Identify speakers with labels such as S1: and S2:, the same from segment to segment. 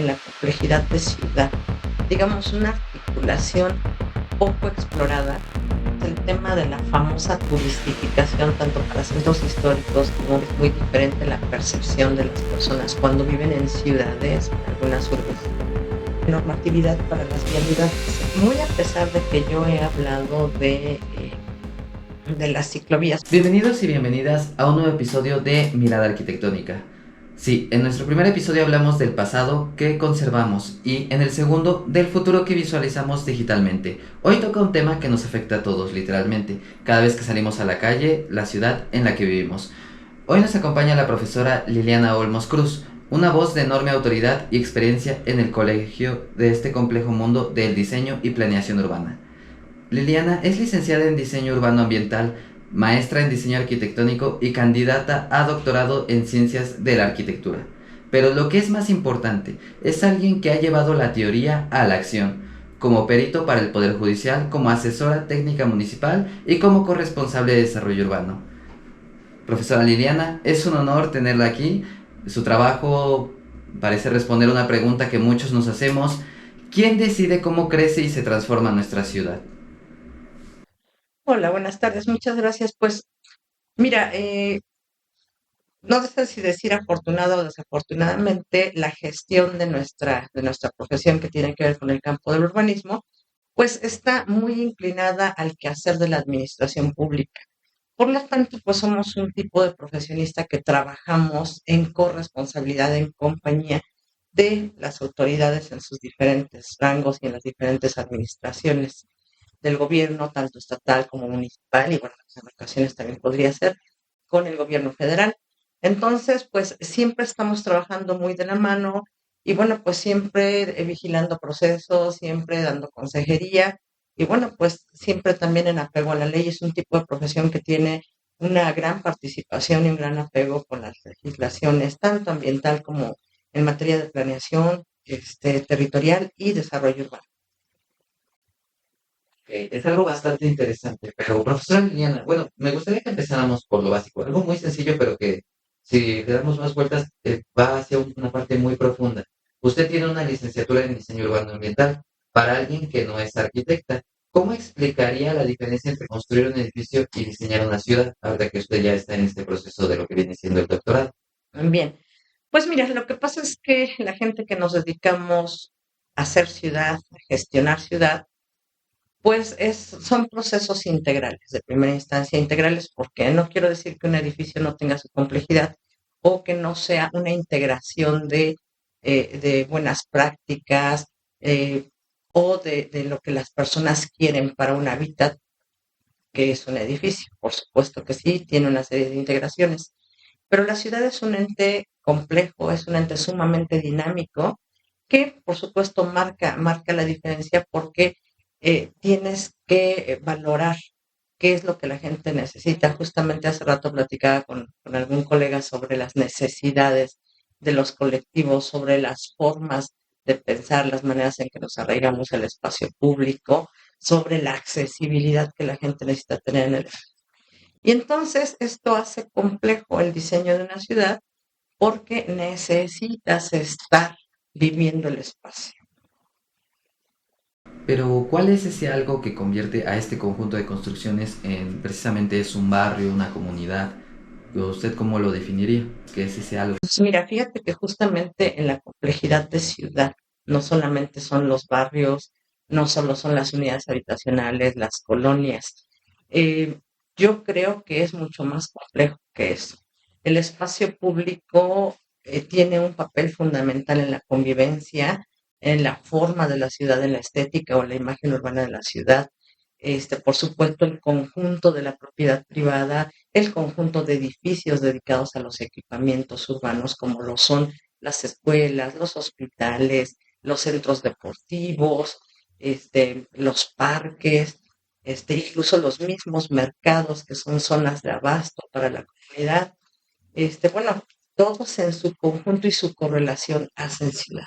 S1: en la complejidad de ciudad. Digamos, una articulación poco explorada es el tema de la famosa turistificación, tanto para centros históricos como es muy diferente la percepción de las personas cuando viven en ciudades, en algunas urbes. Normatividad para las vialidades. Muy a pesar de que yo he hablado de las ciclovías.
S2: Bienvenidos y bienvenidas a un nuevo episodio de Mirada Arquitectónica. Sí, en nuestro primer episodio hablamos del pasado que conservamos y en el segundo del futuro que visualizamos digitalmente. Hoy toca un tema que nos afecta a todos literalmente, cada vez que salimos a la calle, la ciudad en la que vivimos. Hoy nos acompaña la profesora Liliana Olmos Cruz, una voz de enorme autoridad y experiencia en el colegio de este complejo mundo del diseño y planeación urbana. Liliana es licenciada en Diseño Urbano Ambiental, maestra en Diseño Arquitectónico y candidata a doctorado en Ciencias de la Arquitectura. Pero lo que es más importante, es alguien que ha llevado la teoría a la acción, como perito para el Poder Judicial, como asesora técnica municipal y como corresponsable de desarrollo urbano. Profesora Liliana, es un honor tenerla aquí. Su trabajo parece responder una pregunta que muchos nos hacemos: ¿quién decide cómo crece y se transforma nuestra ciudad?
S1: Hola, buenas tardes, muchas gracias. Pues mira, no sé si decir afortunado o desafortunadamente, la gestión de nuestra profesión que tiene que ver con el campo del urbanismo, pues está muy inclinada al quehacer de la administración pública. Por lo tanto, pues somos un tipo de profesionista que trabajamos en corresponsabilidad, en compañía de las autoridades en sus diferentes rangos y en las diferentes administraciones del gobierno, tanto estatal como municipal, y bueno, pues en ocasiones también podría ser con el gobierno federal. Entonces, pues siempre estamos trabajando muy de la mano y bueno, pues siempre vigilando procesos, siempre dando consejería y bueno, pues siempre también en apego a la ley. Es un tipo de profesión que tiene una gran participación y un gran apego con las legislaciones, tanto ambiental como en materia de planeación, territorial y desarrollo urbano.
S2: Es algo bastante interesante, pero profesora Liliana, bueno, me gustaría que empezáramos por lo básico, algo muy sencillo, pero que si le damos más vueltas va hacia una parte muy profunda. Usted tiene una licenciatura en diseño urbano ambiental. Para alguien que no es arquitecta, ¿cómo explicaría la diferencia entre construir un edificio y diseñar una ciudad, ahora que usted ya está en este proceso de lo que viene siendo el doctorado?
S1: Bien, pues mira, lo que pasa es que la gente que nos dedicamos a hacer ciudad, a gestionar ciudad, pues son procesos integrales, de primera instancia integrales, porque no quiero decir que un edificio no tenga su complejidad o que no sea una integración de buenas prácticas eh, o de lo que las personas quieren para un hábitat que es un edificio. Por supuesto que sí, tiene una serie de integraciones, pero la ciudad es un ente complejo, es un ente sumamente dinámico que, por supuesto, marca la diferencia porque tienes que valorar qué es lo que la gente necesita. Justamente hace rato platicaba con algún colega sobre las necesidades de los colectivos, sobre las formas de pensar, las maneras en que nos arraigamos el espacio público, sobre la accesibilidad que la gente necesita tener en el. Y entonces esto hace complejo el diseño de una ciudad porque necesitas estar viviendo el espacio.
S2: Pero, ¿cuál es ese algo que convierte a este conjunto de construcciones en precisamente es un barrio, una comunidad? ¿Usted cómo lo definiría? ¿Qué es ese algo?
S1: Pues mira, fíjate que justamente en la complejidad de ciudad no solamente son los barrios, no solo son las unidades habitacionales, las colonias. Eh, yo creo que es mucho más complejo que eso. El espacio público tiene un papel fundamental en la convivencia, en la forma de la ciudad, en la estética o la imagen urbana de la ciudad. Por supuesto, el conjunto de la propiedad privada, el conjunto de edificios dedicados a los equipamientos urbanos, como lo son las escuelas, los hospitales, los centros deportivos, los parques, incluso los mismos mercados que son zonas de abasto para la comunidad. Bueno, todos en su conjunto y su correlación hacen ciudad.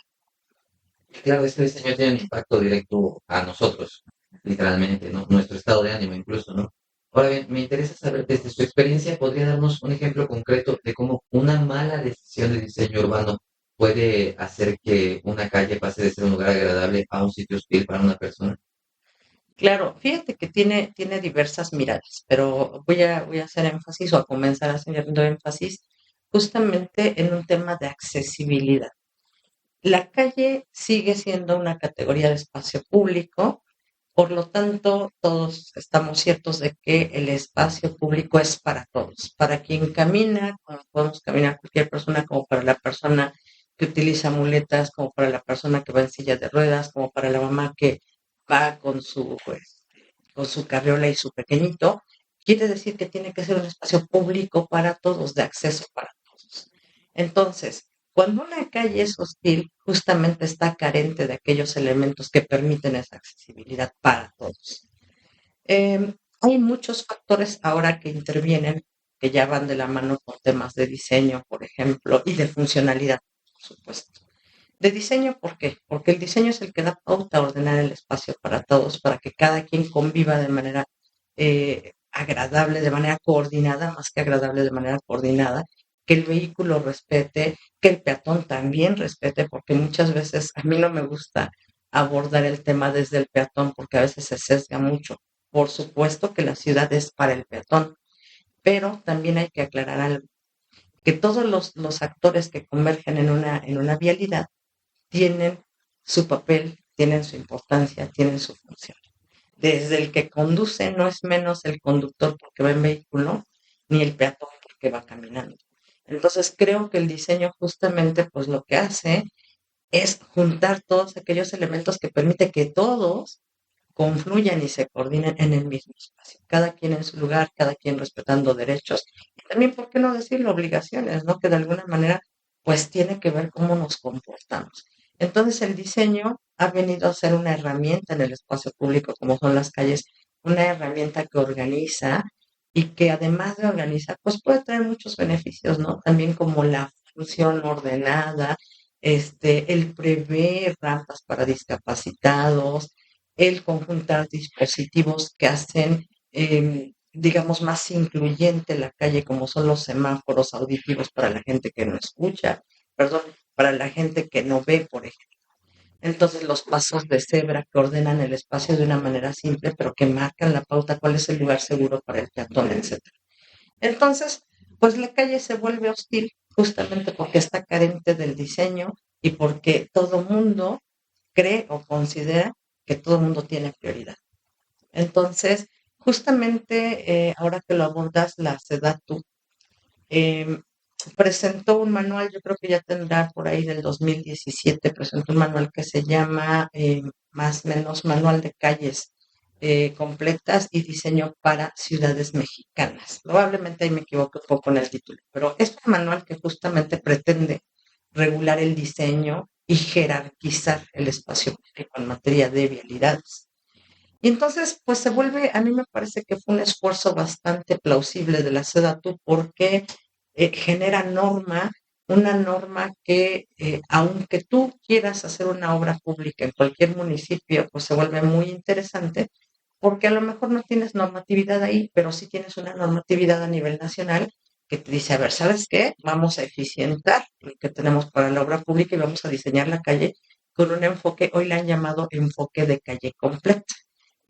S2: Claro, este diseño tiene un impacto directo a nosotros, literalmente, ¿no? Nuestro estado de ánimo incluso, ¿no? Ahora bien, me interesa saber, desde su experiencia, ¿podría darnos un ejemplo concreto de cómo una mala decisión de diseño urbano puede hacer que una calle pase de ser un lugar agradable a un sitio hostil para una persona.
S1: Claro, fíjate que tiene diversas miradas, pero voy a hacer énfasis o a comenzar haciendo énfasis justamente en un tema de accesibilidad. La calle sigue siendo una categoría de espacio público, por lo tanto, todos estamos ciertos de que el espacio público es para todos, para quien camina, como podemos caminar cualquier persona, como para la persona que utiliza muletas, como para la persona que va en silla de ruedas, como para la mamá que va con su carriola y su pequeñito. Quiere decir que tiene que ser un espacio público para todos, de acceso para todos. Entonces, cuando una calle es hostil, justamente está carente de aquellos elementos que permiten esa accesibilidad para todos. Hay muchos factores ahora que intervienen, que ya van de la mano con temas de diseño, por ejemplo, y de funcionalidad, por supuesto. De diseño, ¿por qué? Porque el diseño es el que da pauta a ordenar el espacio para todos, para que cada quien conviva de manera agradable, de manera coordinada, más que agradable, de manera coordinada, que el vehículo respete, que el peatón también respete, porque muchas veces a mí no me gusta abordar el tema desde el peatón, porque a veces se sesga mucho. Por supuesto que la ciudad es para el peatón, pero también hay que aclarar algo, que todos los actores que convergen en una vialidad tienen su papel, tienen su importancia, tienen su función. Desde el que conduce no es menos el conductor porque va en vehículo, ni el peatón porque va caminando. Entonces creo que el diseño justamente pues lo que hace es juntar todos aquellos elementos que permite que todos confluyan y se coordinen en el mismo espacio, cada quien en su lugar, cada quien respetando derechos y también, ¿por qué no decirlo?, obligaciones, ¿no? Que de alguna manera pues tiene que ver cómo nos comportamos. Entonces el diseño ha venido a ser una herramienta en el espacio público, como son las calles, una herramienta que organiza y que además de organizar, pues puede traer muchos beneficios, ¿no? También como la función ordenada, el prever rampas para discapacitados, el conjuntar dispositivos que hacen, digamos, más incluyente la calle, como son los semáforos auditivos para la gente que no escucha, perdón, para la gente que no ve, por ejemplo. Entonces, los pasos de cebra que ordenan el espacio de una manera simple, pero que marcan la pauta, cuál es el lugar seguro para el peatón, etcétera. Entonces, pues la calle se vuelve hostil justamente porque está carente del diseño y porque todo mundo cree o considera que todo el mundo tiene prioridad. Entonces, justamente ahora que lo abordas, la SEDATU eh, presentó un manual, yo creo que ya tendrá por ahí del 2017, presentó un manual que se llama más o menos Manual de Calles Completas y Diseño para Ciudades Mexicanas. Probablemente ahí me equivoco un poco en el título, pero es un manual que justamente pretende regular el diseño y jerarquizar el espacio público en materia de vialidades. Y entonces, pues se vuelve, a mí me parece que fue un esfuerzo bastante plausible de la SEDATU porque genera una norma que, aunque tú quieras hacer una obra pública en cualquier municipio, pues se vuelve muy interesante porque a lo mejor no tienes normatividad ahí, pero sí tienes una normatividad a nivel nacional que te dice, a ver, ¿sabes qué? Vamos a eficientar lo que tenemos para la obra pública y vamos a diseñar la calle con un enfoque, hoy le han llamado enfoque de calle completa,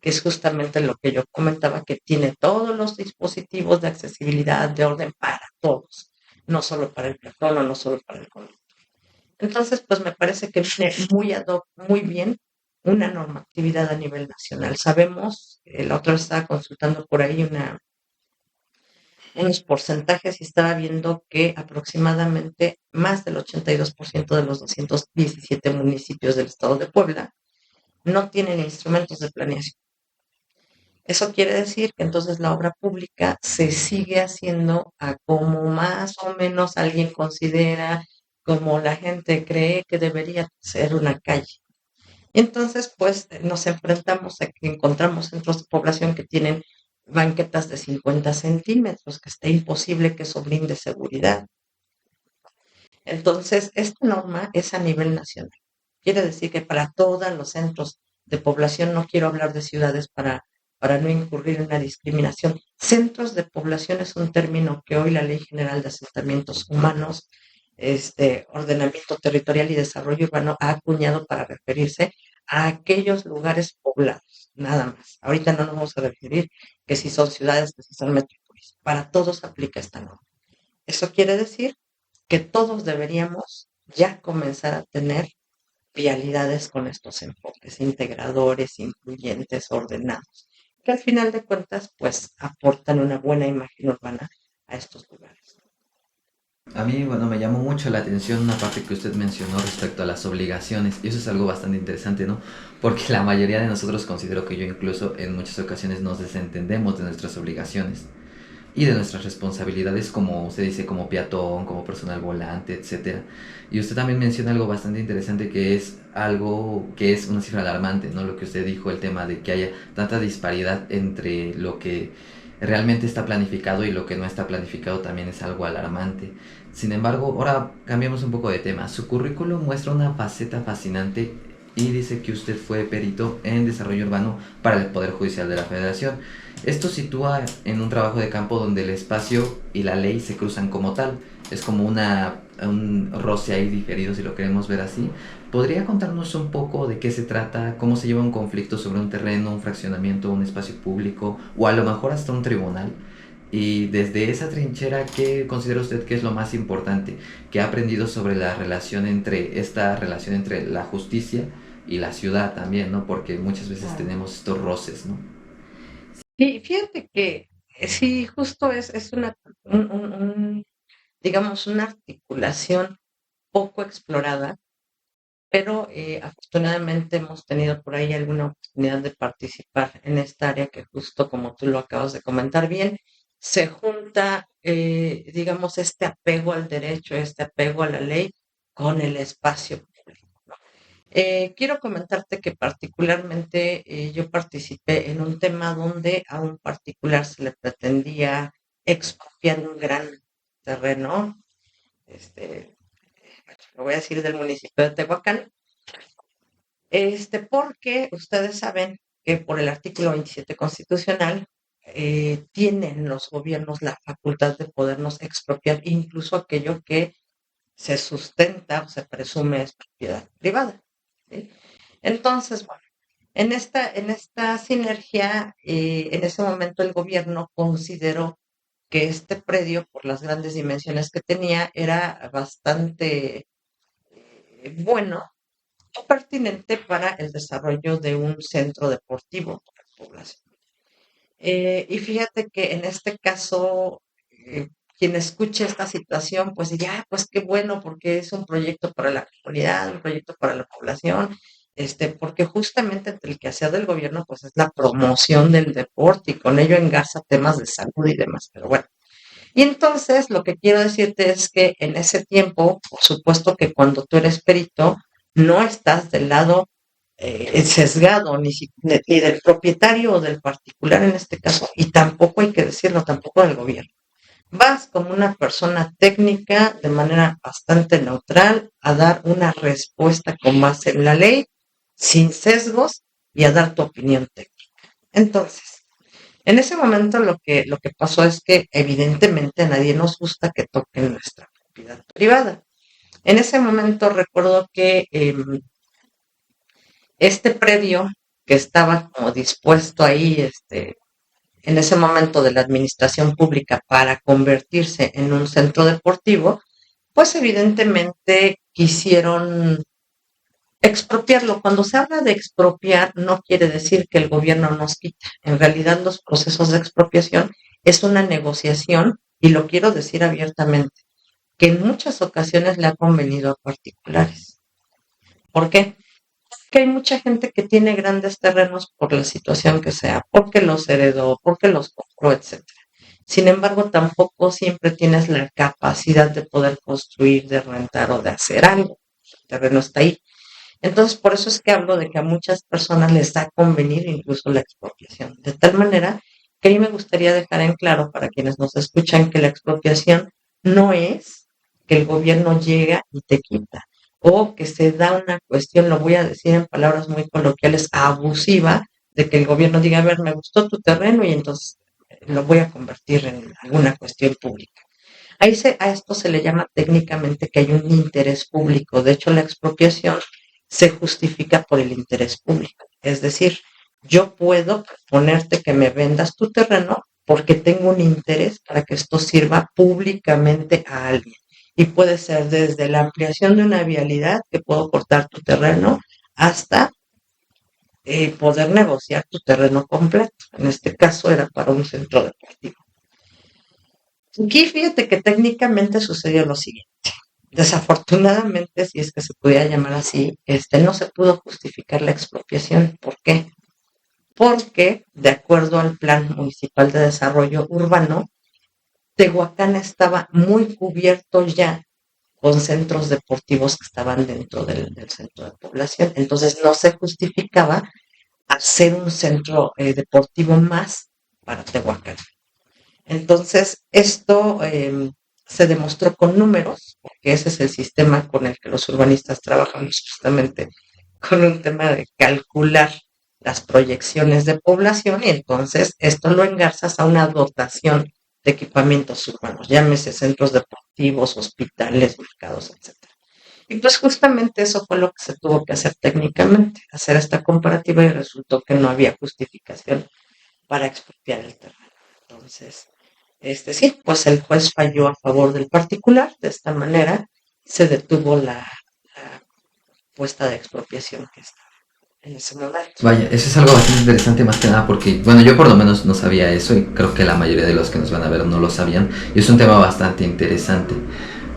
S1: que es justamente lo que yo comentaba, que tiene todos los dispositivos de accesibilidad, de orden para todos, no solo para el peatón o no solo para el conductor. Entonces, pues me parece que viene muy ad hoc, muy bien una normatividad a nivel nacional. Sabemos, la otra vez estaba consultando por ahí unos porcentajes y estaba viendo que aproximadamente más del 82% de los 217 municipios del estado de Puebla no tienen instrumentos de planeación. Eso quiere decir que entonces la obra pública se sigue haciendo a como más o menos alguien considera, como la gente cree que debería ser una calle. Y entonces, pues nos enfrentamos a que encontramos centros de población que tienen banquetas de 50 centímetros, que está imposible que eso brinde seguridad. Entonces, esta norma es a nivel nacional. Quiere decir que para todos los centros de población, no quiero hablar de ciudades para no incurrir en una discriminación. Centros de población es un término que hoy la Ley General de Asentamientos Humanos ordenamiento territorial y desarrollo urbano ha acuñado para referirse a aquellos lugares poblados, nada más. Ahorita no nos vamos a referir que si son ciudades, que si son metrópolis. Para todos aplica esta norma. Eso quiere decir que todos deberíamos ya comenzar a tener vialidades con estos enfoques integradores, incluyentes, ordenados, que al final de cuentas, pues aportan una buena imagen urbana a estos lugares.
S2: A mí, bueno, me llamó mucho la atención una parte que usted mencionó respecto a las obligaciones, y eso es algo bastante interesante, ¿no? Porque la mayoría de nosotros, considero que yo incluso, en muchas ocasiones nos desentendemos de nuestras obligaciones y de nuestras responsabilidades, como usted dice, como peatón, como personal volante, etcétera. Y usted también menciona algo bastante interesante, que es algo que es una cifra alarmante, ¿no? Lo que usted dijo, el tema de que haya tanta disparidad entre lo que realmente está planificado y lo que no está planificado, también es algo alarmante. Sin embargo, ahora cambiamos un poco de tema. Su currículum muestra una faceta fascinante y dice que usted fue perito en desarrollo urbano para el Poder Judicial de la Federación. Esto sitúa en un trabajo de campo donde el espacio y la ley se cruzan como tal. Es como un roce ahí diferido, si lo queremos ver así. ¿Podría contarnos un poco de qué se trata, cómo se lleva un conflicto sobre un terreno, un fraccionamiento, un espacio público o a lo mejor hasta un tribunal? Y desde esa trinchera, ¿qué considera usted que es lo más importante que ha aprendido sobre la relación entre esta relación entre la justicia y la ciudad también, ¿no? Porque muchas veces
S1: Claro.
S2: tenemos estos roces, ¿no?
S1: Y fíjate que sí, justo es digamos, una articulación poco explorada, pero afortunadamente hemos tenido por ahí alguna oportunidad de participar en esta área que justo como tú lo acabas de comentar bien, se junta, digamos, este apego al derecho, este apego a la ley con el espacio público. Quiero comentarte que particularmente yo participé en un tema donde a un particular se le pretendía expropiar un gran terreno, este, lo voy a decir del municipio de Tehuacán, porque ustedes saben que por el artículo 27 constitucional tienen los gobiernos la facultad de podernos expropiar incluso aquello que se sustenta o se presume es propiedad privada. ¿Sí? Entonces, bueno, en esta sinergia, en ese momento el gobierno consideró que este predio, por las grandes dimensiones que tenía, era bastante bueno o pertinente para el desarrollo de un centro deportivo para la población. Y fíjate que en este caso, quien escuche esta situación, pues ya, pues qué bueno, porque es un proyecto para la comunidad, un proyecto para la población, porque justamente entre el quehacer del gobierno, pues es la promoción del deporte y con ello engarza temas de salud y demás, pero bueno. Y entonces lo que quiero decirte es que en ese tiempo, por supuesto que cuando tú eres perito, no estás del lado sesgado ni del propietario o del particular en este caso, y tampoco hay que decirlo, tampoco del gobierno. Vas como una persona técnica de manera bastante neutral a dar una respuesta con base en la ley, sin sesgos y a dar tu opinión técnica. Entonces, en ese momento lo que pasó es que evidentemente a nadie nos gusta que toquen nuestra propiedad privada. En ese momento recuerdo que este predio que estaba como dispuesto ahí, en ese momento de la administración pública para convertirse en un centro deportivo, pues evidentemente quisieron expropiarlo. Cuando se habla de expropiar, no quiere decir que el gobierno nos quita. En realidad, los procesos de expropiación es una negociación, y lo quiero decir abiertamente, que en muchas ocasiones le ha convenido a particulares. ¿Por qué? Que hay mucha gente que tiene grandes terrenos por la situación que sea, porque los heredó, porque los compró, etcétera. Sin embargo, tampoco siempre tienes la capacidad de poder construir, de rentar o de hacer algo. El terreno está ahí. Entonces, por eso es que hablo de que a muchas personas les da convenir incluso la expropiación. De tal manera que a mí me gustaría dejar en claro para quienes nos escuchan que la expropiación no es que el gobierno llega y te quita, o que se da una cuestión, lo voy a decir en palabras muy coloquiales, abusiva, de que el gobierno diga, a ver, me gustó tu terreno y entonces lo voy a convertir en alguna cuestión pública. A esto se le llama técnicamente que hay un interés público. De hecho, la expropiación se justifica por el interés público. Es decir, yo puedo proponerte que me vendas tu terreno porque tengo un interés para que esto sirva públicamente a alguien. Y puede ser desde la ampliación de una vialidad, que puedo cortar tu terreno, hasta poder negociar tu terreno completo. En este caso era para un centro deportivo. Aquí fíjate que técnicamente sucedió lo siguiente. Desafortunadamente, si es que se pudiera llamar así, no se pudo justificar la expropiación. ¿Por qué? Porque, de acuerdo al Plan Municipal de Desarrollo Urbano, Tehuacán estaba muy cubierto ya con centros deportivos que estaban dentro del centro de población. Entonces no se justificaba hacer un centro deportivo más para Tehuacán. Entonces, esto se demostró con números, porque ese es el sistema con el que los urbanistas trabajamos justamente con un tema de calcular las proyecciones de población y entonces esto lo engarzas a una dotación de equipamientos urbanos, llámese centros deportivos, hospitales, mercados, etcétera. Y pues justamente eso fue lo que se tuvo que hacer técnicamente, hacer esta comparativa y resultó que no había justificación para expropiar el terreno. Entonces, sí, pues el juez falló a favor del particular, de esta manera se detuvo la puesta de expropiación que estaba en ese momento.
S2: Vaya, eso es algo bastante interesante más que nada porque, bueno, yo por lo menos no sabía eso y creo que la mayoría de los que nos van a ver no lo sabían. Y es un tema bastante interesante.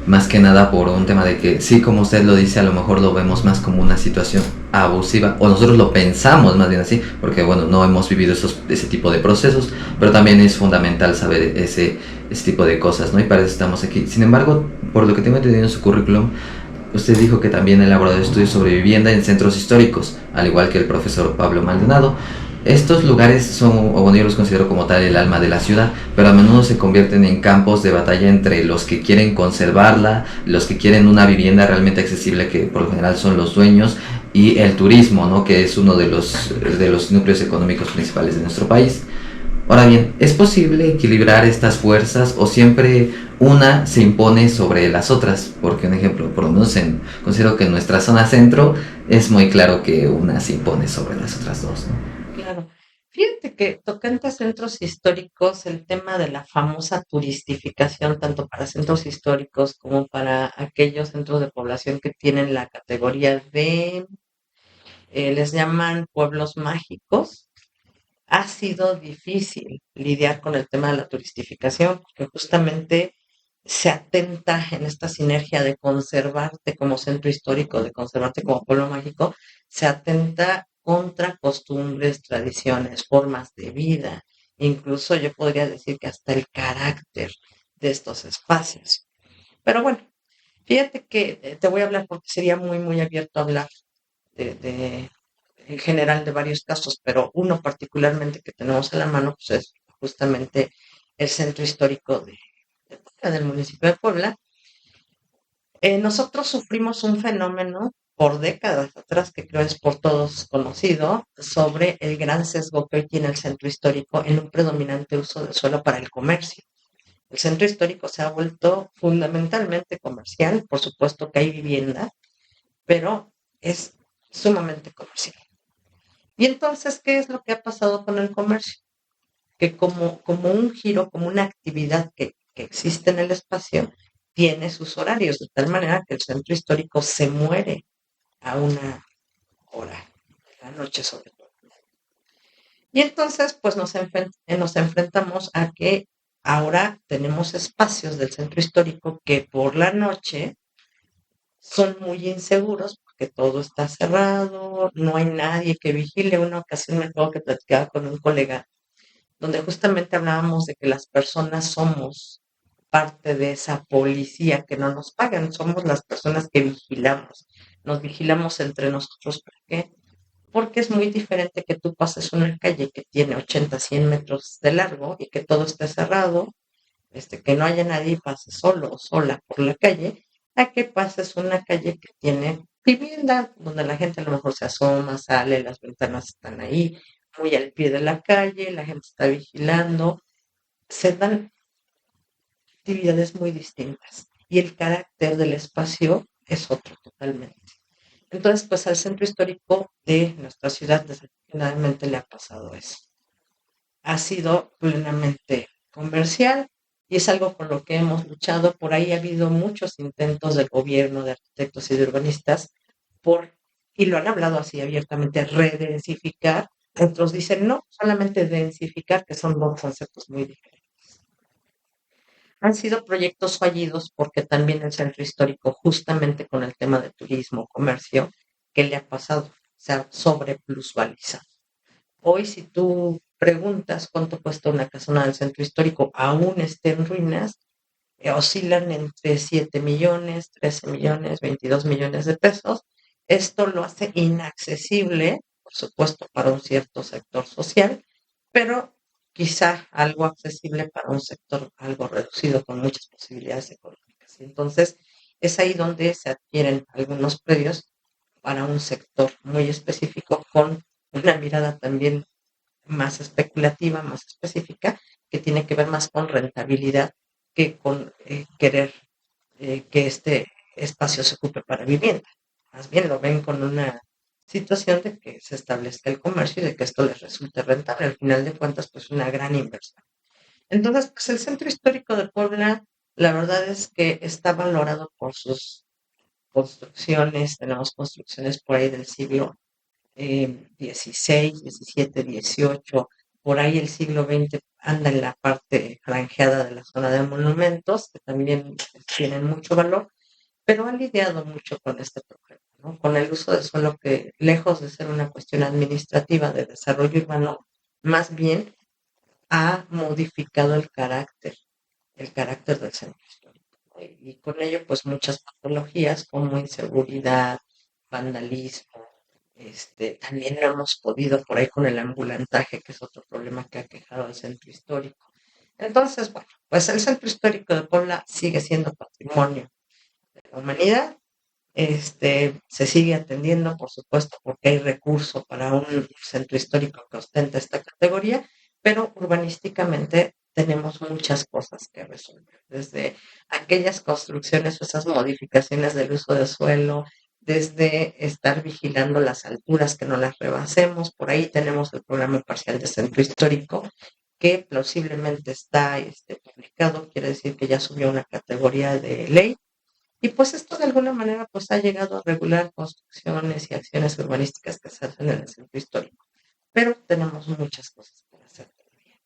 S2: Más que nada por un tema de que, sí, como usted lo dice, a lo mejor lo vemos más como una situación abusiva, o nosotros lo pensamos más bien así, porque bueno, no hemos vivido ese tipo de procesos, pero también es fundamental saber ese tipo de cosas, ¿no? Y para eso estamos aquí. Sin embargo, por lo que tengo entendido en su currículum, usted dijo que también ha elaborado estudios sobre vivienda en centros históricos, al igual que el profesor Pablo Maldonado. Estos lugares son, o bueno, yo los considero como tal el alma de la ciudad, pero a menudo se convierten en campos de batalla entre los que quieren conservarla, los que quieren una vivienda realmente accesible, que por lo general son los dueños, y el turismo, ¿no? Que es uno de los núcleos económicos principales de nuestro país. Ahora bien, ¿es posible equilibrar estas fuerzas o siempre una se impone sobre las otras? Porque un ejemplo, por lo menos considero que en nuestra zona centro es muy claro que una se impone sobre las otras dos, ¿no?
S1: Claro. Fíjate que tocante a centros históricos, el tema de la famosa turistificación, tanto para centros históricos como para aquellos centros de población que tienen la categoría de, les llaman pueblos mágicos, ha sido difícil lidiar con el tema de la turistificación, porque justamente se atenta en esta sinergia de conservarte como centro histórico, de conservarte como pueblo mágico, se atenta contra costumbres, tradiciones, formas de vida, incluso yo podría decir que hasta el carácter de estos espacios. Pero bueno, fíjate que te voy a hablar porque sería muy, muy abierto a hablar de en general de varios casos, pero uno particularmente que tenemos a la mano pues es justamente el centro histórico de Puebla, del municipio de Puebla. Nosotros sufrimos un fenómeno por décadas atrás, que creo es por todos conocido, sobre el gran sesgo que hoy tiene el centro histórico en un predominante uso del suelo para el comercio. El centro histórico se ha vuelto fundamentalmente comercial, por supuesto que hay vivienda, pero es sumamente comercial. Y entonces, ¿qué es lo que ha pasado con el comercio? Que como un giro, como una actividad que existe en el espacio, tiene sus horarios, de tal manera que el centro histórico se muere a una hora de la noche sobre todo. Y entonces, pues nos enfrentamos a que ahora tenemos espacios del centro histórico que por la noche son muy inseguros porque todo está cerrado, no hay nadie que vigile. Una ocasión me acuerdo que platicaba con un colega donde justamente hablábamos de que las personas somos parte de esa policía que no nos pagan, somos las personas que vigilamos, nos vigilamos entre nosotros. ¿Por qué? Porque es muy diferente que tú pases una calle que tiene 80, 100 metros de largo y que todo esté cerrado, que no haya nadie y pases solo o sola por la calle, a que pases una calle que tiene vivienda, donde la gente a lo mejor se asoma, sale, las ventanas están ahí, muy al pie de la calle, la gente está vigilando, se dan actividades muy distintas y el carácter del espacio es otro totalmente. Entonces, pues al centro histórico de nuestra ciudad desafortunadamente le ha pasado eso. Ha sido plenamente comercial y es algo por lo que hemos luchado. Por ahí ha habido muchos intentos del gobierno, de arquitectos y de urbanistas por, y lo han hablado así abiertamente, redensificar. Otros dicen no, solamente densificar, que son dos conceptos muy diferentes. Han sido proyectos fallidos porque también el centro histórico, justamente con el tema de turismo, comercio, ¿qué le ha pasado? Se ha sobreplusvalizado. Hoy, si tú preguntas cuánto cuesta una casona del centro histórico, aún esté en ruinas, oscilan entre 7 millones, 13 millones, 22 millones de pesos. Esto lo hace inaccesible, por supuesto, para un cierto sector social, pero quizá algo accesible para un sector algo reducido con muchas posibilidades económicas. Entonces, es ahí donde se adquieren algunos predios para un sector muy específico con una mirada también más especulativa, más específica, que tiene que ver más con rentabilidad que con querer que este espacio se ocupe para vivienda. Más bien lo ven con una situación de que se establezca el comercio y de que esto les resulte rentable. Al final de cuentas, pues una gran inversión. Entonces, pues el centro histórico de Puebla, la verdad es que está valorado por sus construcciones. Tenemos construcciones por ahí del siglo 16, 17, 18, por ahí el siglo XX anda en la parte franjeada de la zona de monumentos, que también tienen mucho valor, pero ha lidiado mucho con este problema, ¿no? Con el uso de suelo que, lejos de ser una cuestión administrativa de desarrollo urbano, más bien ha modificado el carácter del centro histórico, ¿no? Y con ello, pues muchas patologías como inseguridad, vandalismo, también no hemos podido por ahí con el ambulantaje, que es otro problema que ha quejado al centro histórico. Entonces, bueno, pues el centro histórico de Puebla sigue siendo patrimonio de la humanidad. Se sigue atendiendo, por supuesto, porque hay recurso para un centro histórico que ostenta esta categoría, pero urbanísticamente tenemos muchas cosas que resolver, desde aquellas construcciones o esas modificaciones del uso de suelo, desde estar vigilando las alturas que no las rebasemos. Por ahí tenemos el programa parcial de centro histórico que plausiblemente está publicado, quiere decir que ya subió una categoría de ley y pues esto de alguna manera pues ha llegado a regular construcciones y acciones urbanísticas que se hacen en el centro histórico. Pero tenemos muchas cosas por hacer todavía.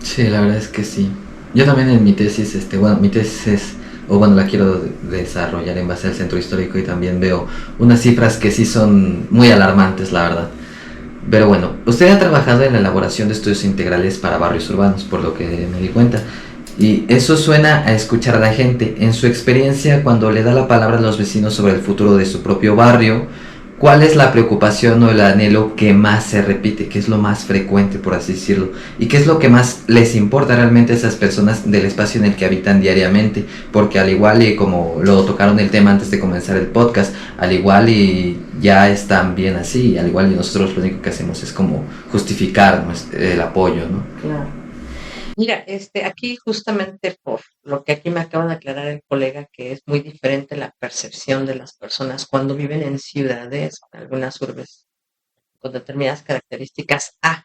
S2: Sí, la verdad es que sí. Yo también en mi tesis, bueno, mi tesis es, o bueno, la quiero desarrollar en base al centro histórico y también veo unas cifras que sí son muy alarmantes, la verdad. Pero bueno, usted ha trabajado en la elaboración de estudios integrales para barrios urbanos, por lo que me di cuenta. Y eso suena a escuchar a la gente. En su experiencia, cuando le da la palabra a los vecinos sobre el futuro de su propio barrio, ¿cuál es la preocupación o el anhelo que más se repite? ¿Qué es lo más frecuente, por así decirlo? ¿Y qué es lo que más les importa realmente a esas personas del espacio en el que habitan diariamente? Porque al igual y como lo tocaron el tema antes de comenzar el podcast, al igual y ya están bien así, al igual y nosotros lo único que hacemos es como justificar el apoyo, ¿no?
S1: Claro. Mira, aquí justamente por lo que aquí me acaba de aclarar el colega, que es muy diferente la percepción de las personas cuando viven en ciudades, en algunas urbes con determinadas características, a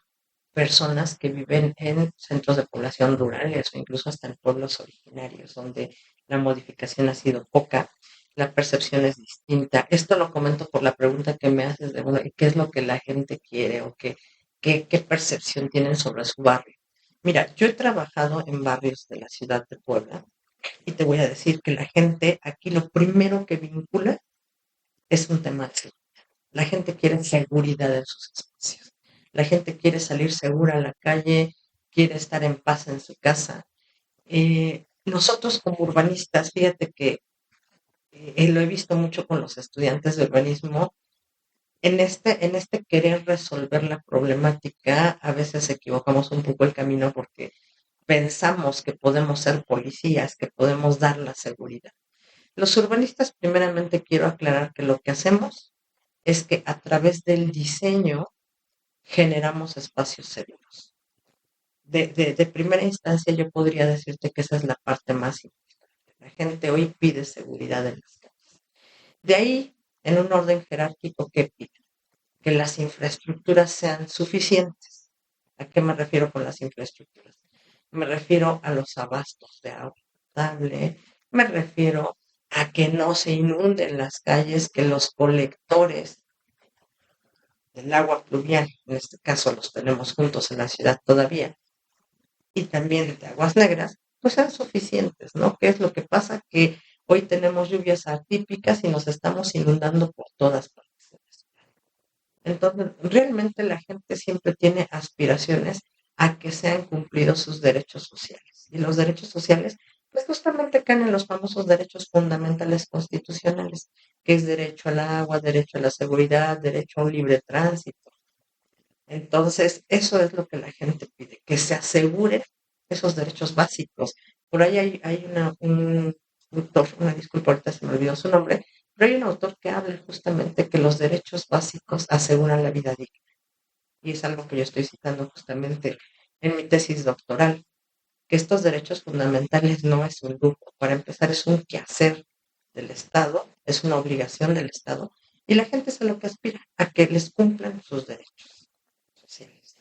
S1: personas que viven en centros de población rurales o incluso hasta en pueblos originarios, donde la modificación ha sido poca, la percepción es distinta. Esto lo comento por la pregunta que me haces de, bueno, ¿y qué es lo que la gente quiere o qué percepción tienen sobre su barrio? Mira, yo he trabajado en barrios de la ciudad de Puebla y te voy a decir que la gente aquí lo primero que vincula es un tema de seguridad. La gente quiere seguridad en sus espacios. La gente quiere salir segura a la calle, quiere estar en paz en su casa. Nosotros como urbanistas, fíjate que lo he visto mucho con los estudiantes de urbanismo, en este querer resolver la problemática, a veces equivocamos un poco el camino porque pensamos que podemos ser policías, que podemos dar la seguridad. Los urbanistas, primeramente quiero aclarar que lo que hacemos es que a través del diseño generamos espacios seguros. de primera instancia yo podría decirte que esa es la parte más importante. La gente hoy pide seguridad en las calles. De ahí, en un orden jerárquico, ¿qué pide? Que las infraestructuras sean suficientes. ¿A qué me refiero con las infraestructuras? Me refiero a los abastos de agua potable, me refiero a que no se inunden las calles, que los colectores del agua pluvial, en este caso los tenemos juntos en la ciudad todavía, y también de aguas negras, pues sean suficientes, ¿no? ¿Qué es lo que pasa? Que hoy tenemos lluvias atípicas y nos estamos inundando por todas partes. Entonces, realmente la gente siempre tiene aspiraciones a que sean cumplidos sus derechos sociales. Y los derechos sociales, pues justamente caen en los famosos derechos fundamentales constitucionales, que es derecho al agua, derecho a la seguridad, derecho a un libre tránsito. Entonces, eso es lo que la gente pide, que se aseguren esos derechos básicos. Por ahí hay un autor, una disculpa, ahorita se me olvidó su nombre, pero hay un autor que habla justamente que los derechos básicos aseguran la vida digna. Y es algo que yo estoy citando justamente en mi tesis doctoral, que estos derechos fundamentales no es un lujo. Para empezar, es un quehacer del Estado, es una obligación del Estado, y la gente es a lo que aspira, a que les cumplan sus derechos sociales.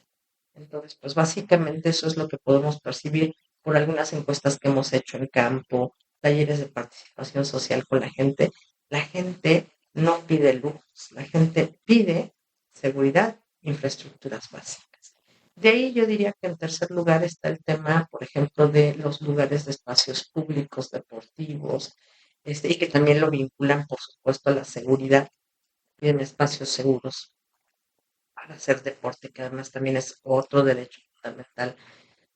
S1: Entonces, pues básicamente eso es lo que podemos percibir por algunas encuestas que hemos hecho en campo, talleres de participación social con la gente. La gente no pide lujos, la gente pide seguridad, infraestructuras básicas. De ahí yo diría que en tercer lugar está el tema, por ejemplo, de los lugares de espacios públicos, deportivos, y que también lo vinculan, por supuesto, a la seguridad y en espacios seguros para hacer deporte, que además también es otro derecho fundamental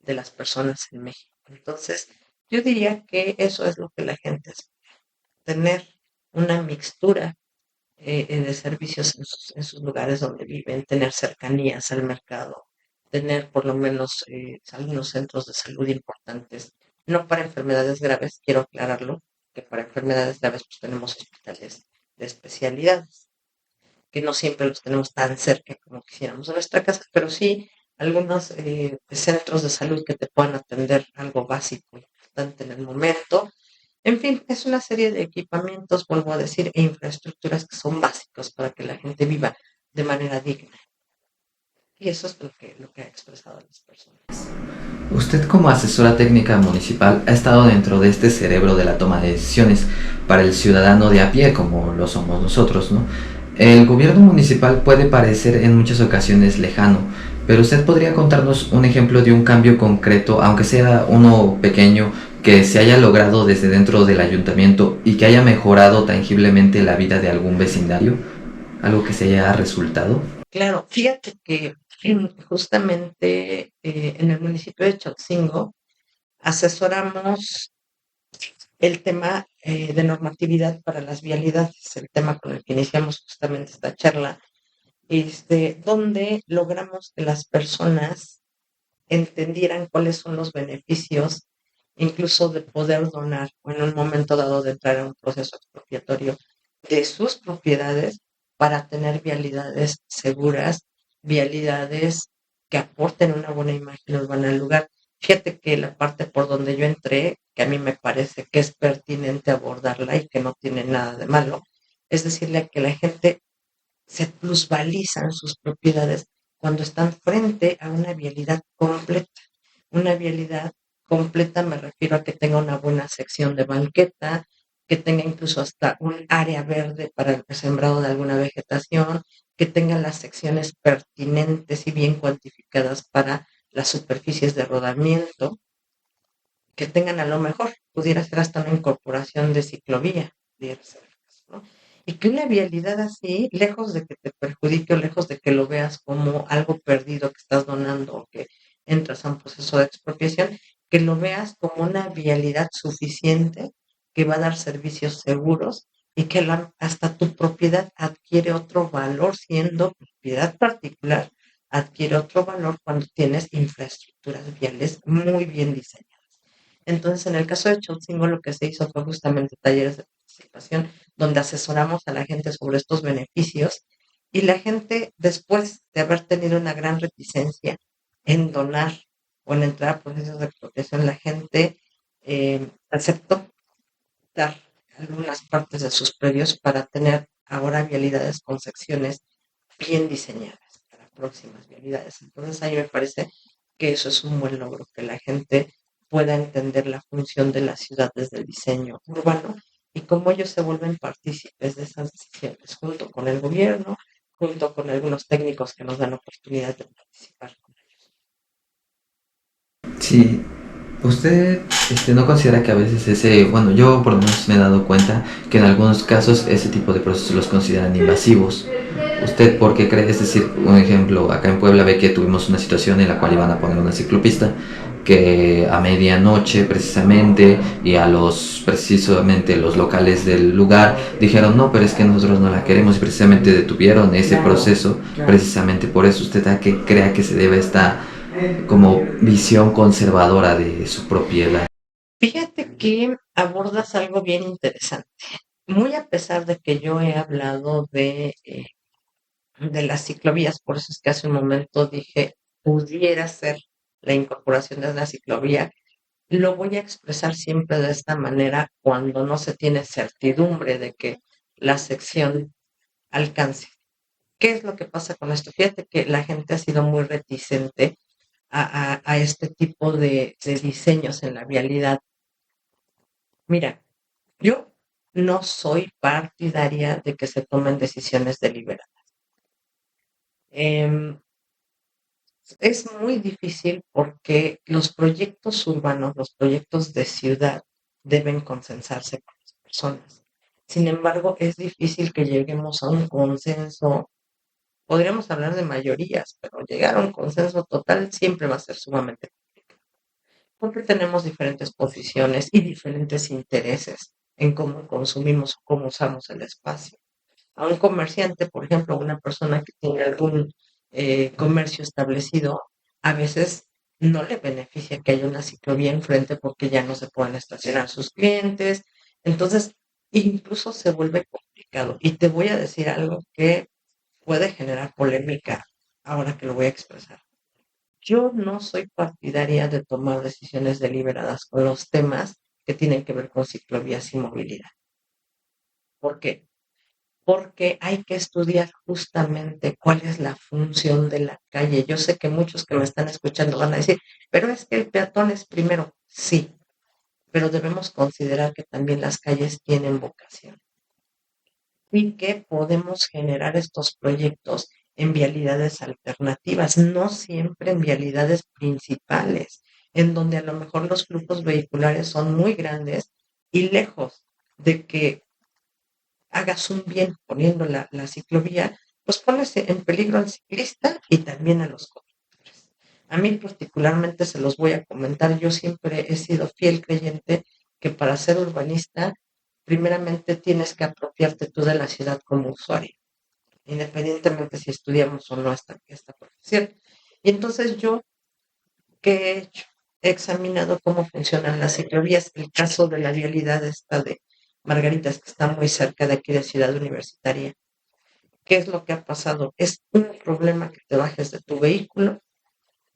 S1: de las personas en México. Entonces, yo diría que eso es lo que la gente espera, tener una mixtura de servicios en sus lugares donde viven, tener cercanías al mercado, tener por lo menos algunos centros de salud importantes, no para enfermedades graves, quiero aclararlo, que para enfermedades graves pues tenemos hospitales de especialidades que no siempre los tenemos tan cerca como quisiéramos en nuestra casa, pero sí algunos centros de salud que te puedan atender algo básico, importante en el momento. En fin, es una serie de equipamientos, vuelvo a decir, e infraestructuras que son básicos para que la gente viva de manera digna. Y eso es lo que ha expresado las personas.
S2: Usted como asesora técnica municipal ha estado dentro de este cerebro de la toma de decisiones para el ciudadano de a pie, como lo somos nosotros, ¿no? El gobierno municipal puede parecer en muchas ocasiones lejano, pero usted podría contarnos un ejemplo de un cambio concreto, aunque sea uno pequeño, que se haya logrado desde dentro del ayuntamiento y que haya mejorado tangiblemente la vida de algún vecindario, algo que se haya resultado.
S1: Claro, fíjate que justamente en el municipio de Chotzingo asesoramos el tema de normatividad para las vialidades, el tema con el que iniciamos justamente esta charla, donde logramos que las personas entendieran cuáles son los beneficios, incluso de poder donar o en un momento dado de entrar a un proceso expropiatorio de sus propiedades para tener vialidades seguras, vialidades que aporten una buena imagen urbana al lugar. Fíjate que la parte por donde yo entré, que a mí me parece que es pertinente abordarla y que no tiene nada de malo, es decirle a que la gente se plusvalizan sus propiedades cuando están frente a una vialidad completa. Una vialidad completa me refiero a que tenga una buena sección de banqueta, que tenga incluso hasta un área verde para el sembrado de alguna vegetación, que tenga las secciones pertinentes y bien cuantificadas para las superficies de rodamiento, que tengan a lo mejor, pudiera ser hasta una incorporación de ciclovía, pudiera ser, ¿no? Y que una vialidad así, lejos de que te perjudique o lejos de que lo veas como algo perdido que estás donando o que entras a un proceso de expropiación, que lo veas como una vialidad suficiente que va a dar servicios seguros y que hasta tu propiedad adquiere otro valor siendo propiedad particular, adquiere otro valor cuando tienes infraestructuras viales muy bien diseñadas. Entonces, en el caso de Chotzingo, lo que se hizo fue justamente talleres de participación donde asesoramos a la gente sobre estos beneficios y la gente, después de haber tenido una gran reticencia en donar o en entrar a procesos de expropiación, la gente aceptó dar algunas partes de sus predios para tener ahora vialidades con secciones bien diseñadas para próximas vialidades. Entonces, a mí me parece que eso es un buen logro, que la gente pueda entender la función de la ciudad desde el diseño urbano y cómo ellos se vuelven partícipes de esas decisiones, junto con el gobierno, junto con algunos técnicos que nos dan oportunidad de participar con ellos.
S2: Sí, ¿usted no considera que a veces bueno, yo por lo menos me he dado cuenta que en algunos casos ese tipo de procesos los consideran invasivos? ¿Usted por qué cree? Es decir, un ejemplo, acá en Puebla ve que tuvimos una situación en la cual iban a poner una ciclopista que a medianoche precisamente y a precisamente los locales del lugar dijeron no, pero es que nosotros no la queremos y precisamente detuvieron ese proceso precisamente por eso. ¿Usted a qué crea que se debe esta como visión conservadora de su propiedad?
S1: Fíjate que abordas algo bien interesante. Muy a pesar de que yo he hablado de las ciclovías, por eso es que hace un momento dije, pudiera ser la incorporación de una ciclovía, lo voy a expresar siempre de esta manera cuando no se tiene certidumbre de que la sección alcance. ¿Qué es lo que pasa con esto? Fíjate que la gente ha sido muy reticente a este tipo de diseños en la vialidad. Mira, yo no soy partidaria de que se tomen decisiones deliberadas. Em, Es muy difícil porque los proyectos urbanos, los proyectos de ciudad deben consensarse con las personas. Sin embargo, es difícil que lleguemos a un consenso. Podríamos hablar de mayorías, pero llegar a un consenso total siempre va a ser sumamente complicado, porque tenemos diferentes posiciones y diferentes intereses en cómo consumimos o cómo usamos el espacio. A un comerciante, por ejemplo, a una persona que tiene algún comercio establecido, a veces no le beneficia que haya una ciclovía enfrente porque ya no se pueden estacionar sus clientes. Entonces, incluso se vuelve complicado. Y te voy a decir algo que puede generar polémica ahora que lo voy a expresar. Yo no soy partidaria de tomar decisiones deliberadas con los temas que tienen que ver con ciclovías y movilidad. ¿Por qué? Porque hay que estudiar justamente cuál es la función de la calle. Yo sé que muchos que me están escuchando van a decir, pero es que el peatón es primero. Sí, pero debemos considerar que también las calles tienen vocación y que podemos generar estos proyectos en vialidades alternativas, no siempre en vialidades principales, en donde a lo mejor los flujos vehiculares son muy grandes y lejos de que hagas un bien poniendo la ciclovía, pues pones en peligro al ciclista y también a los conductores. A mí particularmente se los voy a comentar, yo siempre he sido fiel creyente que para ser urbanista, primeramente tienes que apropiarte tú de la ciudad como usuario, independientemente si estudiamos o no esta profesión. Y entonces yo, ¿qué he hecho? He examinado cómo funcionan las ciclovías. El caso de la vialidad esta de Margaritas, que está muy cerca de aquí de Ciudad Universitaria. ¿Qué es lo que ha pasado? Es un problema que te bajes de tu vehículo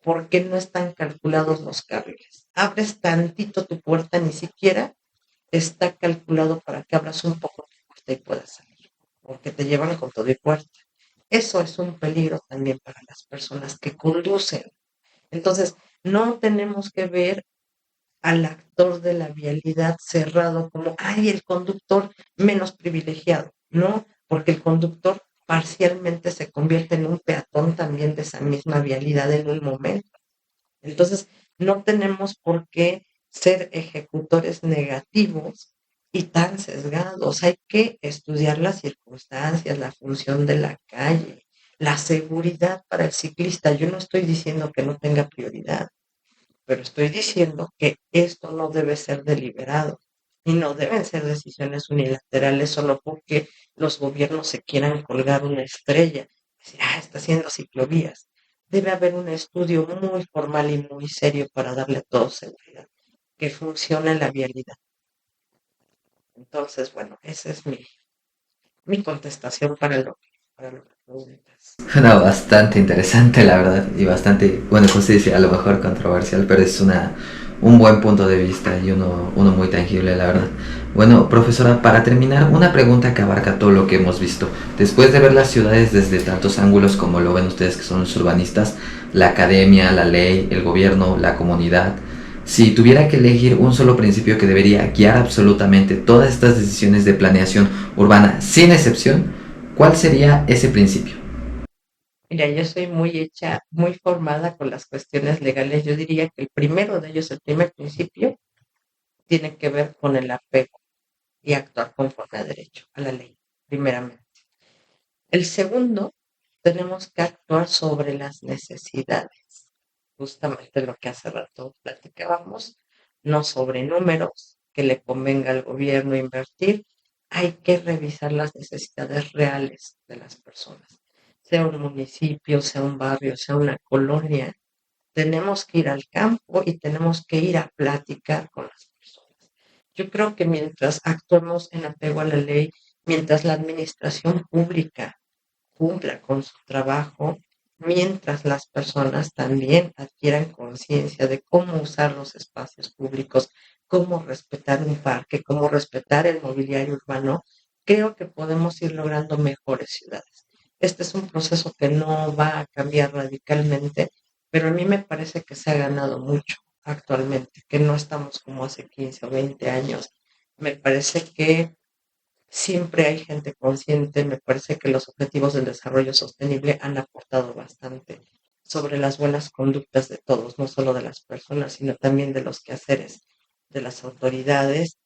S1: porque no están calculados los carriles. Abres tantito tu puerta, ni siquiera está calculado para que abras un poco tu puerta y puedas salir, porque te llevan con todo y puerta. Eso es un peligro también para las personas que conducen. Entonces, no tenemos que ver al actor de la vialidad cerrado como, ay, el conductor menos privilegiado, ¿no? Porque el conductor parcialmente se convierte en un peatón también de esa misma vialidad en un momento. Entonces, no tenemos por qué ser ejecutores negativos y tan sesgados. Hay que estudiar las circunstancias, la función de la calle, la seguridad para el ciclista. Yo no estoy diciendo que no tenga prioridad, pero estoy diciendo que esto no debe ser deliberado y no deben ser decisiones unilaterales solo porque los gobiernos se quieran colgar una estrella. Decir, está haciendo ciclovías. Debe haber un estudio muy formal y muy serio para darle a todo seguridad, que funcione la vialidad. Entonces, bueno, esa es mi contestación para el doctor. para lo que preguntas.
S2: Suena bastante interesante, la verdad, y bastante, bueno, justicia, a lo mejor controversial, pero es un buen punto de vista y uno muy tangible, la verdad. Bueno, profesora, para terminar, una pregunta que abarca todo lo que hemos visto. Después de ver las ciudades desde tantos ángulos como lo ven ustedes que son los urbanistas, la academia, la ley, el gobierno, la comunidad, si tuviera que elegir un solo principio que debería guiar absolutamente todas estas decisiones de planeación urbana, sin excepción, ¿cuál sería ese principio?
S1: Mira, yo soy muy hecha, muy formada con las cuestiones legales. Yo diría que el primero de ellos, el primer principio, tiene que ver con el apego y actuar conforme a derecho, a la ley, primeramente. El segundo, tenemos que actuar sobre las necesidades, justamente lo que hace rato platicábamos, no sobre números que le convenga al gobierno invertir, hay que revisar las necesidades reales de las personas, sea un municipio, sea un barrio, sea una colonia, tenemos que ir al campo y tenemos que ir a platicar con las personas. Yo creo que mientras actuemos en apego a la ley, mientras la administración pública cumpla con su trabajo, mientras las personas también adquieran conciencia de cómo usar los espacios públicos, cómo respetar un parque, cómo respetar el mobiliario urbano, creo que podemos ir logrando mejores ciudades. Este es un proceso que no va a cambiar radicalmente, pero a mí me parece que se ha ganado mucho actualmente, que no estamos como hace 15 o 20 años. Me parece que siempre hay gente consciente, me parece que los objetivos del desarrollo sostenible han aportado bastante sobre las buenas conductas de todos, no solo de las personas, sino también de los quehaceres de las autoridades,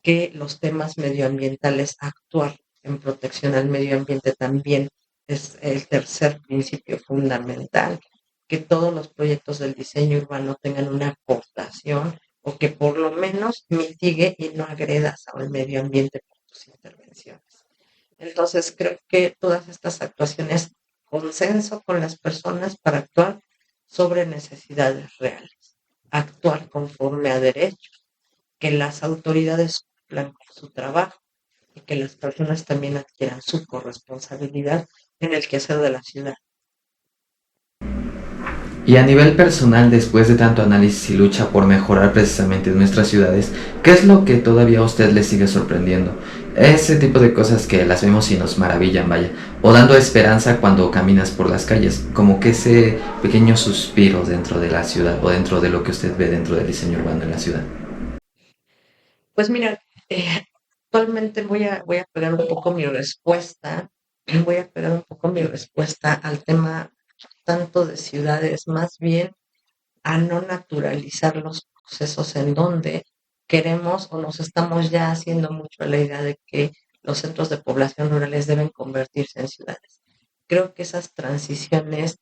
S1: que los temas medioambientales, actuar en protección al medio ambiente también es el tercer principio fundamental, que todos los proyectos del diseño urbano tengan una aportación o que por lo menos mitigue y no agredas al medio ambiente con tus intervenciones. Entonces, creo que todas estas actuaciones, consenso con las personas para actuar sobre necesidades reales, actuar conforme a derechos, que las autoridades cumplan con su trabajo y que las personas también adquieran su corresponsabilidad en el quehacer de la ciudad.
S2: Y a nivel personal, después de tanto análisis y lucha por mejorar precisamente nuestras ciudades, ¿qué es lo que todavía a usted le sigue sorprendiendo? Ese tipo de cosas que las vemos y nos maravillan, vaya. O dando esperanza cuando caminas por las calles, como que ese pequeño suspiro dentro de la ciudad o dentro de lo que usted ve dentro del diseño urbano en la ciudad.
S1: Pues mira, actualmente voy a pegar un poco mi respuesta, voy a pegar un poco mi respuesta al tema tanto de ciudades, más bien a no naturalizar los procesos en donde queremos o nos estamos ya haciendo mucho a la idea de que los centros de población rurales deben convertirse en ciudades. Creo que esas transiciones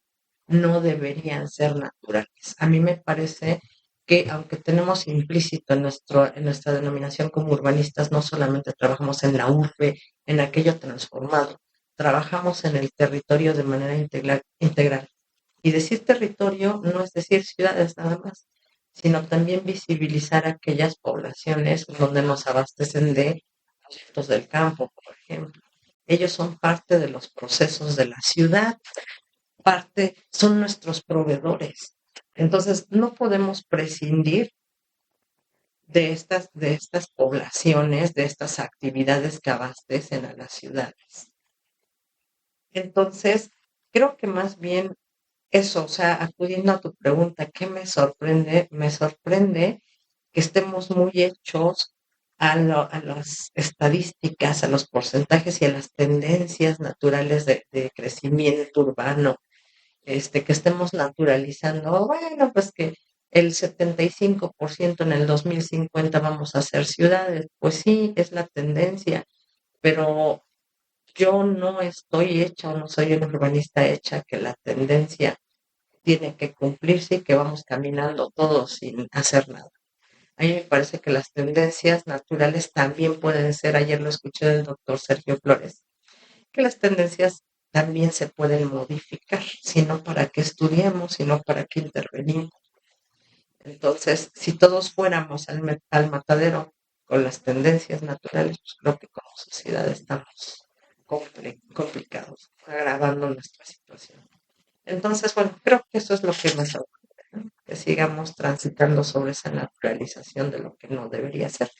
S1: no deberían ser naturales. A mí me parece que aunque tenemos implícito en nuestra denominación como urbanistas, no solamente trabajamos en la urbe, en aquello transformado, trabajamos en el territorio de manera integral. Y decir territorio no es decir ciudades nada más, sino también visibilizar aquellas poblaciones donde nos abastecen de productos del campo, por ejemplo. Ellos son parte de los procesos de la ciudad, parte, son nuestros proveedores. Entonces, no podemos prescindir de estas poblaciones, de estas actividades que abastecen a las ciudades. Entonces, creo que más bien eso, o sea, acudiendo a tu pregunta, ¿qué me sorprende? Me sorprende que estemos muy hechos a las estadísticas, a los porcentajes y a las tendencias naturales de crecimiento urbano, que estemos naturalizando, bueno, pues que el 75% en el 2050 vamos a ser ciudades, pues sí, es la tendencia, pero yo no estoy hecha o no soy una urbanista hecha que la tendencia tiene que cumplirse y que vamos caminando todos sin hacer nada. A mí me parece que las tendencias naturales también pueden ser, ayer lo escuché del doctor Sergio Flores, que las tendencias también se pueden modificar, sino para que estudiemos, sino para que intervenimos. Entonces, si todos fuéramos al matadero con las tendencias naturales, pues creo que como sociedad estamos complicados, agravando nuestra situación. Entonces, bueno, creo que eso es lo que más ocurre, ¿no? Que sigamos transitando sobre esa naturalización de lo que no debería ser.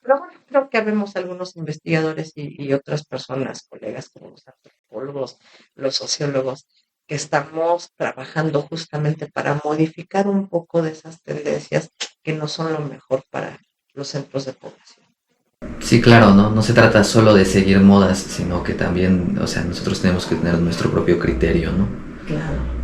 S1: Pero bueno, creo que habemos algunos investigadores y otras personas, colegas como los antropólogos, los sociólogos, que estamos trabajando justamente para modificar un poco de esas tendencias que no son lo mejor para los centros de población.
S2: Sí, claro, ¿no? No se trata solo de seguir modas, sino que también, o sea, nosotros tenemos que tener nuestro propio criterio, ¿no?
S1: Claro.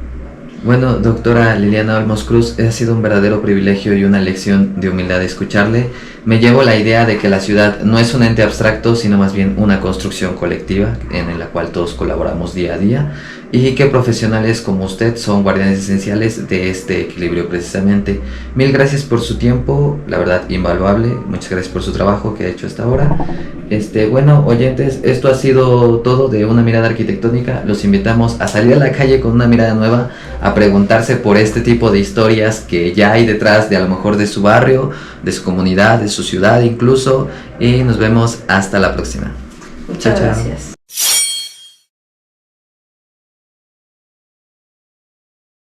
S2: Bueno, doctora Liliana Olmos Cruz, ha sido un verdadero privilegio y una lección de humildad escucharle. Me llevo la idea de que la ciudad no es un ente abstracto, sino más bien una construcción colectiva en la cual todos colaboramos día a día y que profesionales como usted son guardianes esenciales de este equilibrio precisamente. Mil gracias por su tiempo, la verdad invaluable. Muchas gracias por su trabajo que ha hecho hasta ahora. Bueno, oyentes, esto ha sido todo de Una Mirada Arquitectónica. Los invitamos a salir a la calle con una mirada nueva, a preguntarse por este tipo de historias que ya hay detrás de a lo mejor de su barrio, de su comunidad, de su ciudad incluso. Y nos vemos hasta la próxima.
S1: Muchas gracias.